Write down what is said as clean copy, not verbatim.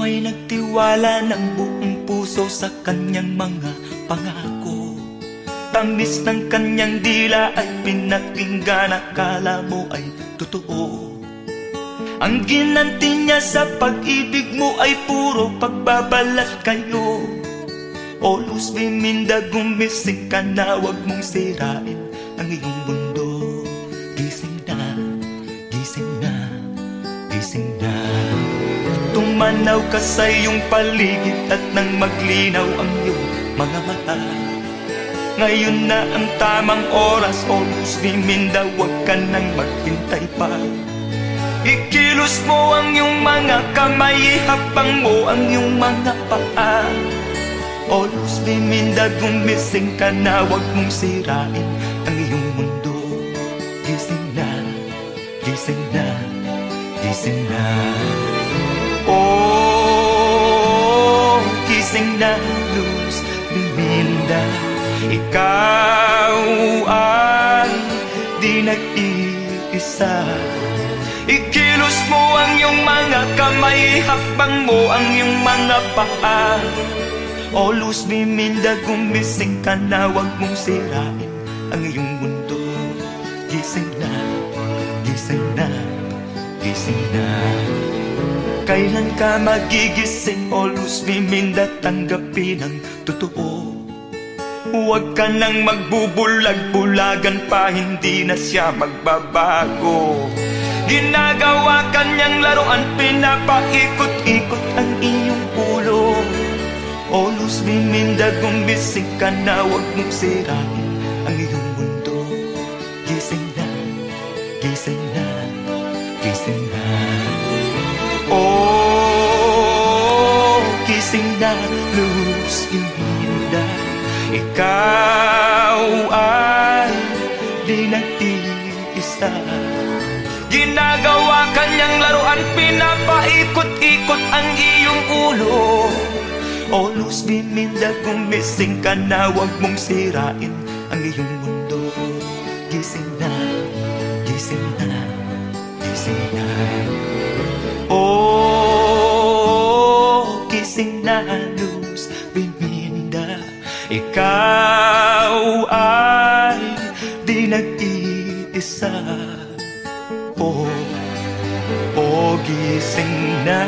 ay nagtiwala ng buong puso sa kanyang mga pangako. Tamis ng kanyang dila ay pinakinggan, akala mo ay totoo. Ang ginanti niya sa pag-ibig mo ay puro pagbabalat kayo. O Luz Biminda, gumising ka na, wag mong sirain ang iyong mundo. Gising na, gising na, gising na. Tumanaw ka sa iyong paligid at nang maglinaw ang iyong mga mata. Ngayon na ang tamang oras, O Luz Biminda, wag ka nang maghintay pa. Ikilos mo ang iyong mga kamay, ihapang mo ang iyong mga paa. O Luz Biminda, gumising ka na, wag mong sirain ang iyong mundo. Gising na, gising na, gising na. Oh, gising na, Luz Biminda. Ikaw ay di nag-iisa. Ikilos mo ang iyong mga kamay, hakbang mo ang iyong mga paa. O Luz Biminda, gumising ka na, wag mong sirain ang iyong mundo. Gising na, gising na, gising na. Kailan ka magigising, O Luz Biminda, tanggapin ang totoo. Huwag ka nang magbubulag-bulagan pa, hindi na siya magbabago. Ginagawa kanyang laruan, pinapaikot-ikot ang iyong ulo. O Luz Biminda, gumising ka na, wag mong sirain ang iyong mundo. Gising na, gising na, gising na. Oh, gising na, Luz Biminda. Ikaw ay di nag-iisa. Ginagawa kanyang laruan, pinapaikot-ikot ang iyong ulo. O Luz Biminda, gumising ka na, wag mong sirain ang iyong mundo. Gising na, gising na, gising na. Oh, gising na, Luz Biminda. Ikaw ay di nag-iisa. Oh, oh, gising na.